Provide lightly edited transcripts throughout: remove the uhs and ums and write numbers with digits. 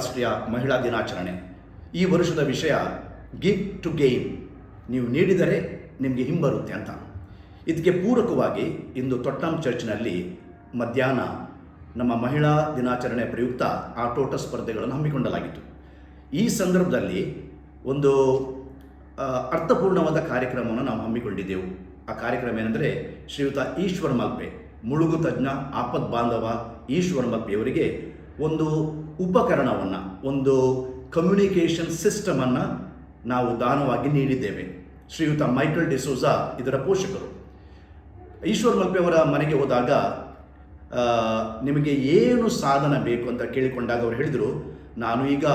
ಅಂತಾರಾಷ್ಟ್ರೀಯ ಮಹಿಳಾ ದಿನಾಚರಣೆ. ಈ ವರ್ಷದ ವಿಷಯ ಗಿವ್ ಟು ಗೇನ್, ನೀವು ನೀಡಿದರೆ ನಿಮಗೆ ಹಿಂಬರುತ್ತೆ ಅಂತ. ಇದಕ್ಕೆ ಪೂರಕವಾಗಿ ಇಂದು ತೊಟ್ಟಂ ಚರ್ಚ್ನಲ್ಲಿ ಮಧ್ಯಾಹ್ನ ನಮ್ಮ ಮಹಿಳಾ ದಿನಾಚರಣೆ ಪ್ರಯುಕ್ತ ಆಟೋಟ ಸ್ಪರ್ಧೆಗಳನ್ನು ಹಮ್ಮಿಕೊಳ್ಳಲಾಗಿತ್ತು. ಈ ಸಂದರ್ಭದಲ್ಲಿ ಒಂದು ಅರ್ಥಪೂರ್ಣವಾದ ಕಾರ್ಯಕ್ರಮವನ್ನು ನಾವು ಹಮ್ಮಿಕೊಂಡಿದ್ದೆವು. ಆ ಕಾರ್ಯಕ್ರಮ ಏನೆಂದರೆ, ಶ್ರೀಯುತ ಈಶ್ವರ್ ಮಲ್ಪೆ, ಮುಳುಗು ತಜ್ಞ ಆಪದ್ ಬಾಂಧವ ಈಶ್ವರ್ ಮಲ್ಪೆಯವರಿಗೆ ಒಂದು ಉಪಕರಣವನ್ನು, ಒಂದು ಕಮ್ಯುನಿಕೇಷನ್ ಸಿಸ್ಟಮನ್ನು ನಾವು ದಾನವಾಗಿ ನೀಡಿದ್ದೇವೆ. ಶ್ರೀಯುತ ಮೈಕಲ್ ಡಿಸೋಜಾ ಇದರ ಪೋಷಕರು. ಈಶ್ವರ್ ಮಲ್ಪೆಯವರ ಮನೆಗೆ ಹೋದಾಗ ನಿಮಗೆ ಏನು ಸಾಧನ ಬೇಕು ಅಂತ ಕೇಳಿಕೊಂಡಾಗ ಅವರು ಹೇಳಿದರು, ನಾನು ಈಗ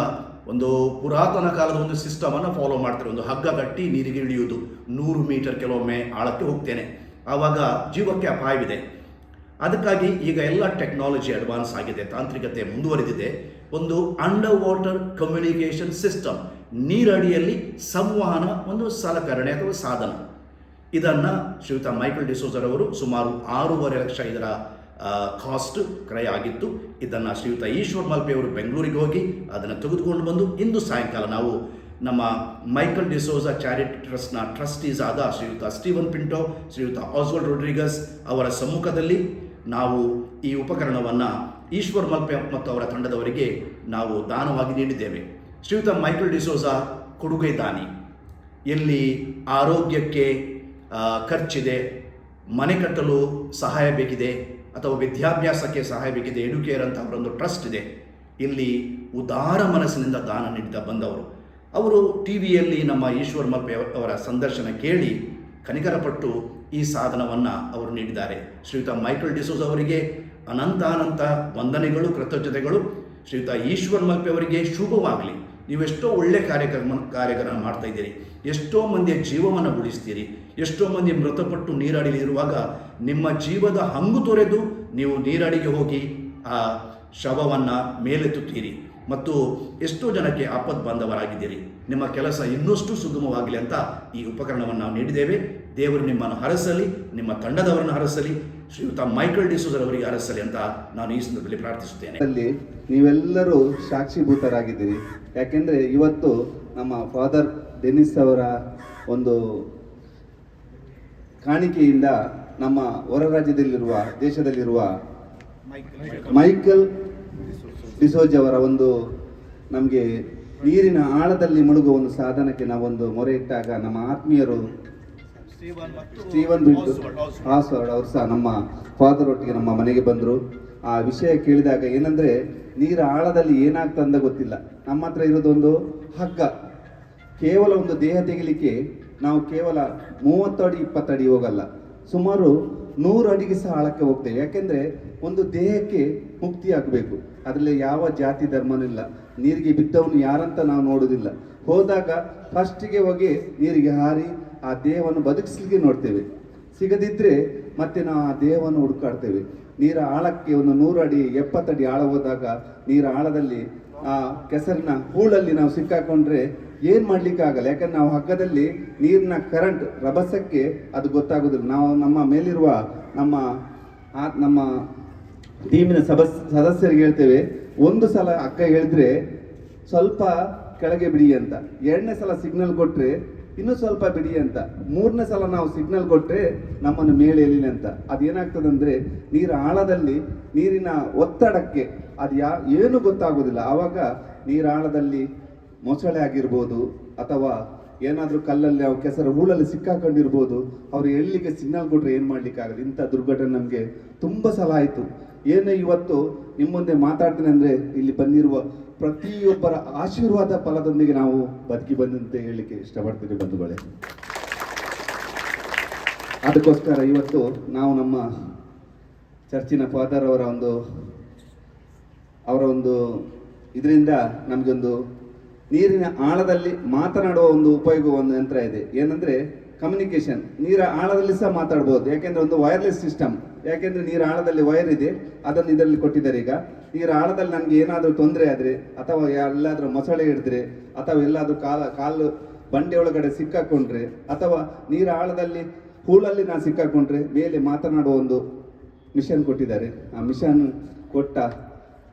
ಒಂದು ಪುರಾತನ ಕಾಲದ ಒಂದು ಸಿಸ್ಟಮನ್ನು ಫಾಲೋ ಮಾಡ್ತಾರೆ. ಒಂದು ಹಗ್ಗ ಕಟ್ಟಿ ನೀರಿಗೆ ಇಳಿಯುವುದು, 100 ಮೀಟರ್ ಕೆಲವೊಮ್ಮೆ ಆಳಕ್ಕೆ ಹೋಗ್ತೇನೆ, ಆವಾಗ ಜೀವಕ್ಕೆ ಅಪಾಯವಿದೆ. ಅದಕ್ಕಾಗಿ ಈಗ ಎಲ್ಲ ಟೆಕ್ನಾಲಜಿ ಅಡ್ವಾನ್ಸ್ ಆಗಿದೆ, ತಾಂತ್ರಿಕತೆ ಮುಂದುವರೆದಿದೆ. ಒಂದು ಅಂಡರ್ ವಾಟರ್ ಕಮ್ಯುನಿಕೇಷನ್ ಸಿಸ್ಟಮ್, ನೀರಡಿಯಲ್ಲಿ ಸಂವಹನ ಒಂದು ಸಲಕರಣೆ ಅಥವಾ ಸಾಧನ. ಇದನ್ನು ಶ್ರೀಯುತ ಮೈಕಲ್ ಡಿಸೋಜರ್ ಅವರು ಸುಮಾರು 6.5 ಲಕ್ಷ ಇದರ ಕಾಸ್ಟ್ ಕ್ರಯ ಆಗಿತ್ತು. ಇದನ್ನು ಶ್ರೀಯುತ ಈಶ್ವರ್ ಮಲ್ಪೆಯವರು ಬೆಂಗಳೂರಿಗೆ ಹೋಗಿ ಅದನ್ನು ತೆಗೆದುಕೊಂಡು ಬಂದು ಇಂದು ಸಾಯಂಕಾಲ ನಾವು ನಮ್ಮ ಮೈಕಲ್ ಡಿಸೋಜಾ ಚಾರಿಟಿ ಟ್ರಸ್ಟ್ನ ಟ್ರಸ್ಟೀಸ್ ಆದ ಶ್ರೀಯುತ ಸ್ಟೀವನ್ ಪಿಂಟೋ, ಶ್ರೀಯುತ ಆಸ್ವಲ್ಡ್ ರೊಡ್ರಿಗಸ್ ಅವರ ಸಮ್ಮುಖದಲ್ಲಿ ನಾವು ಈ ಉಪಕರಣವನ್ನು ಈಶ್ವರ್ ಮಲ್ಪೆ ಮತ್ತು ಅವರ ತಂಡದವರಿಗೆ ನಾವು ದಾನವಾಗಿ ನೀಡಿದ್ದೇವೆ. ಶ್ರೀಯುತ ಮೈಕಲ್ ಡಿಸೋಜಾ ಕೊಡುಗೆ ದಾನಿ. ಎಲ್ಲಿ ಆರೋಗ್ಯಕ್ಕೆ ಖರ್ಚಿದೆ, ಮನೆ ಕಟ್ಟಲು ಸಹಾಯ ಬೇಕಿದೆ ಅಥವಾ ವಿದ್ಯಾಭ್ಯಾಸಕ್ಕೆ ಸಹಾಯ ಬೇಕಿದೆ, ಎಡುಕೇರ್ ಅಂತ ಅವರೊಂದು ಟ್ರಸ್ಟ್ ಇದೆ. ಇಲ್ಲಿ ಉದಾರ ಮನಸ್ಸಿನಿಂದ ದಾನ ನೀಡಿದ ಬಂದವರು. ಅವರು ಟಿ ವಿಯಲ್ಲಿ ನಮ್ಮ ಈಶ್ವರ್ ಮಲ್ಪೆ ಅವರ ಸಂದರ್ಶನ ಕೇಳಿ ಕನಿಕರಪಟ್ಟು ಈ ಸಾಧನವನ್ನು ಅವರು ನೀಡಿದ್ದಾರೆ. ಶ್ರೀಯುತ ಮೈಕಲ್ ಡಿಸೋಜ್ ಅವರಿಗೆ ಅನಂತ ವಂದನೆಗಳು, ಕೃತಜ್ಞತೆಗಳು. ಶ್ರೀಯುತ ಈಶ್ವರ್ ಮಲ್ಪೆ ಅವರಿಗೆ ಶುಭವಾಗಲಿ. ನೀವೆಷ್ಟೋ ಒಳ್ಳೆಯ ಕಾರ್ಯಕ್ರಮ ಮಾಡ್ತಾ ಇದ್ದೀರಿ, ಎಷ್ಟೋ ಮಂದಿಯ ಜೀವವನ್ನು ಉಳಿಸ್ತೀರಿ, ಎಷ್ಟೋ ಮಂದಿ ಮೃತಪಟ್ಟು ನೀರಡಿಲಿರುವಾಗ ನಿಮ್ಮ ಜೀವದ ಹಂಗು ತೊರೆದು ನೀವು ನೀರಡಿಗೆ ಹೋಗಿ ಆ ಶವವನ್ನು ಮೇಲೆತ್ತುತ್ತೀರಿ ಮತ್ತು ಎಷ್ಟೋ ಜನಕ್ಕೆ ಆಪತ್ ಬಾಂಧವರಾಗಿದ್ದೀರಿ. ನಿಮ್ಮ ಕೆಲಸ ಇನ್ನಷ್ಟು ಸುಗಮವಾಗಲಿ ಅಂತ ಈ ಉಪಕರಣವನ್ನು ನಾವು ನೀಡಿದ್ದೇವೆ. ದೇವರು ನಿಮ್ಮನ್ನು ಹರಸಲಿ, ನಿಮ್ಮ ತಂಡದವರನ್ನು ಹರಸಲಿ, ಶ್ರೀಯುತ ಮೈಕಲ್ ಡಿಸೋಜರ್ ಅವರಿಗೆ ಹರಸಲಿ ಅಂತ ನಾನು ಈ ಸಂದರ್ಭದಲ್ಲಿ ಪ್ರಾರ್ಥಿಸುತ್ತೇನೆ. ಅಲ್ಲಿ ನೀವೆಲ್ಲರೂ ಸಾಕ್ಷಿಭೂತರಾಗಿದ್ದೀರಿ. ಯಾಕೆಂದರೆ ಇವತ್ತು ನಮ್ಮ ಫಾದರ್ ಡೆನಿಸ್ ಅವರ ಒಂದು ಕಾಣಿಕೆಯಿಂದ ನಮ್ಮ ಹೊರ ರಾಜ್ಯದಲ್ಲಿರುವ ದೇಶದಲ್ಲಿರುವ ಮೈಕಲ್ ಡಿಸೋಜ್ ಅವರ ಒಂದು ನಮಗೆ ನೀರಿನ ಆಳದಲ್ಲಿ ಮುಳುಗುವ ಒಂದು ಸಾಧನಕ್ಕೆ ನಾವೊಂದು ಮೊರೆ ಇಟ್ಟಾಗ ನಮ್ಮ ಆತ್ಮೀಯರು ಸ್ಟೀವನ್ ಆಸ್ವಾಲ್ಡ್ ಅವರು ಸಹ ನಮ್ಮ ಫಾದರ್ ಒಟ್ಟಿಗೆ ನಮ್ಮ ಮನೆಗೆ ಬಂದರು. ಆ ವಿಷಯ ಕೇಳಿದಾಗ ಏನಂದರೆ, ನೀರ ಆಳದಲ್ಲಿ ಏನಾಗ್ತಂದ ಗೊತ್ತಿಲ್ಲ. ನಮ್ಮ ಹತ್ರ ಇರೋದೊಂದು ಹಗ್ಗ, ಕೇವಲ ಒಂದು ದೇಹ ತೆಗಿಲಿಕ್ಕೆ ನಾವು ಕೇವಲ 30 ಅಡಿ 20 ಅಡಿ ಹೋಗಲ್ಲ, ಸುಮಾರು 100 ಅಡಿಗೆ ಸಹ ಆಳಕ್ಕೆ ಹೋಗ್ತೇವೆ. ಯಾಕೆಂದರೆ ಒಂದು ದೇಹಕ್ಕೆ ಮುಕ್ತಿ ಆಗಬೇಕು. ಅದರಲ್ಲಿ ಯಾವ ಜಾತಿ ಧರ್ಮನೂ ಇಲ್ಲ. ನೀರಿಗೆ ಬಿದ್ದವನು ಯಾರಂತ ನಾವು ನೋಡೋದಿಲ್ಲ. ಹೋದಾಗ ಫಸ್ಟಿಗೆ ಹೋಗಿ ನೀರಿಗೆ ಹಾರಿ ಆ ದೇಹವನ್ನು ಬದುಕಿಸ್ಲಿಕ್ಕೆ ನೋಡ್ತೇವೆ. ಸಿಗದಿದ್ದರೆ ಮತ್ತೆ ನಾವು ಆ ದೇಹವನ್ನು ಹುಡುಕಾಡ್ತೇವೆ. ನೀರ ಆಳಕ್ಕೆ ಒಂದು 100 ಅಡಿ 70 ಅಡಿ ಆಳ ಹೋದಾಗ ನೀರ ಆಳದಲ್ಲಿ ಆ ಕೆಸರಿನ ಹೂಳಲ್ಲಿ ನಾವು ಸಿಕ್ಕಾಕೊಂಡ್ರೆ ಏನು ಮಾಡಲಿಕ್ಕಾಗಲ್ಲ. ಯಾಕಂದ್ರೆ ನಾವು ಹಗ್ಗದಲ್ಲಿ ನೀರಿನ ಕರೆಂಟ್ ರಭಸಕ್ಕೆ ಅದು ಗೊತ್ತಾಗೋದಿಲ್ಲ. ನಾವು ನಮ್ಮ ಮೇಲಿರುವ ನಮ್ಮ ಟೀಮಿನ ಸದಸ್ಯರಿಗೆ ಹೇಳ್ತೇವೆ, ಒಂದು ಸಲ ಹಗ್ಗ ಹೇಳಿದ್ರೆ ಸ್ವಲ್ಪ ಕೆಳಗೆ ಬಿಡಿ ಅಂತ, 2ನೇ ಸಲ ಸಿಗ್ನಲ್ ಕೊಟ್ಟರೆ ಇನ್ನೂ ಸ್ವಲ್ಪ ಬಿಡಿ ಅಂತ, 3ನೇ ಸಲ ನಾವು ಸಿಗ್ನಲ್ ಕೊಟ್ಟರೆ ನಮ್ಮನ್ನು ಮೇಲೆ ಎಲ್ಲಿ ಅಂತ. ಅದೇನಾಗ್ತದಂದರೆ ನೀರ ಆಳದಲ್ಲಿ ನೀರಿನ ಒತ್ತಡಕ್ಕೆ ಅದು ಏನು ಗೊತ್ತಾಗೋದಿಲ್ಲ. ಆವಾಗ ನೀರ ಆಳದಲ್ಲಿ ಮೊಸಳೆ ಆಗಿರ್ಬೋದು ಅಥವಾ ಏನಾದರೂ ಕಲ್ಲಲ್ಲಿ ನಾವು ಕೆಸರು ಹೂಳಲ್ಲಿ ಸಿಕ್ಕಾಕೊಂಡಿರ್ಬೋದು. ಅವರು ಎಲ್ಲಿಗೆ ಸಿಗ್ನಲ್ ಕೊಟ್ಟರೆ ಏನು ಮಾಡಲಿಕ್ಕಾಗಲ್ಲ. ಇಂಥ ದುರ್ಘಟನೆ ನಮಗೆ ತುಂಬ ಸಲ ಆಯಿತು. ಏನೇ ಇವತ್ತು ನಿಮ್ಮ ಮುಂದೆ ಮಾತಾಡ್ತೀನಿ ಅಂದರೆ ಇಲ್ಲಿ ಬಂದಿರುವ ಪ್ರತಿಯೊಬ್ಬರ ಆಶೀರ್ವಾದ ಫಲದೊಂದಿಗೆ ನಾವು ಬದುಕಿ ಬಂದಂತೆ ಹೇಳಲಿಕ್ಕೆ ಇಷ್ಟಪಡ್ತೀವಿ ಬಂಧುಗಳೇ. ಅದಕ್ಕೋಸ್ಕರ ಇವತ್ತು ನಾವು ನಮ್ಮ ಚರ್ಚಿನ ಫಾದರ್ ಅವರ ಒಂದು ಇದರಿಂದ ನಮಗೊಂದು ನೀರಿನ ಆಳದಲ್ಲಿ ಮಾತನಾಡುವ ಒಂದು ಉಪಯೋಗ ಒಂದು ಯಂತ್ರ ಇದೆ. ಏನಂದರೆ ಕಮ್ಯುನಿಕೇಷನ್. ನೀರ ಆಳದಲ್ಲಿ ಸಹ ಮಾತಾಡ್ಬೋದು. ಯಾಕೆಂದರೆ ಒಂದು ವೈರ್ಲೆಸ್ ಸಿಸ್ಟಮ್. ಯಾಕೆಂದರೆ ನೀರ ಆಳದಲ್ಲಿ ವೈರ್ ಇದೆ, ಅದನ್ನು ಇದರಲ್ಲಿ ಕೊಟ್ಟಿದ್ದಾರೆ. ಈಗ ನೀರ ಆಳದಲ್ಲಿ ನನಗೆ ಏನಾದರೂ ತೊಂದರೆ ಆದರೆ ಅಥವಾ ಎಲ್ಲಾದರೂ ಮೊಸಳೆ ಹಿಡಿದ್ರೆ ಅಥವಾ ಎಲ್ಲಾದರೂ ಕಾಲು ಬಂಡೆ ಒಳಗಡೆ ಸಿಕ್ಕಾಕೊಂಡ್ರೆ ಅಥವಾ ನೀರ ಆಳದಲ್ಲಿ ಹೂಳಲ್ಲಿ ನಾನು ಸಿಕ್ಕಾಕೊಂಡ್ರೆ ಮೇಲೆ ಮಾತನಾಡುವ ಒಂದು ಮಿಷನ್ ಕೊಟ್ಟಿದ್ದಾರೆ. ಆ ಮಿಷನ್ ಕೊಟ್ಟ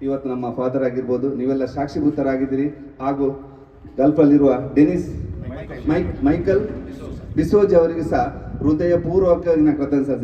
ಇವತ್ತು ನಮ್ಮ ಫಾದರ್ ಆಗಿರ್ಬೋದು, ನೀವೆಲ್ಲ ಸಾಕ್ಷಿಭೂತರಾಗಿದ್ದೀರಿ. ಹಾಗೂ ಗಲ್ಫಲ್ಲಿರುವ ಡೆನಿಸ್ ಮೈಕಲ್ ಡಿಸೋಜ್ ಅವರಿಗೆ ಸಹ ಹೃದಯಪೂರ್ವಕ ಕೃತಜ್ಞತೆ.